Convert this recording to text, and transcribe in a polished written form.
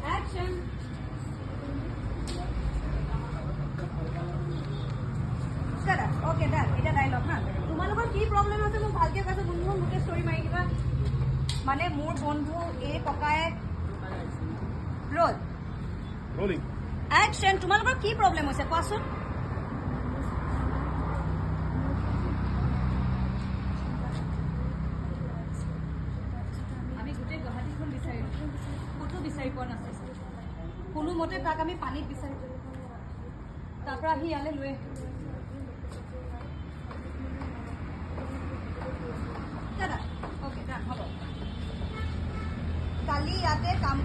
Action. Shut up. Okay, done. It's a dialogue, na? তোমালোকৰ কি problem আছে মোক ভালকে কৈছে বন্ধু মোকে ষ্টৰি মাৰি দিবা মানে মোৰ বন্ধু এই ককায়ে ৰোল ৰোলিং অ্যাকশন তোমালোকৰ কি প্ৰব্লেম হৈছে কোৱাচোন আমি গোটেই গুৱাহাটীখন বিচাৰিলো ক'তো বিচাৰি পোৱা নাছিল কোনোমতে তাক আমি পানীত বিচাৰিলো তাৰ পৰা আহি ইয়ালৈ লৈ দাদা অ'কে ডান হ'ব কালি ইয়াতে কাম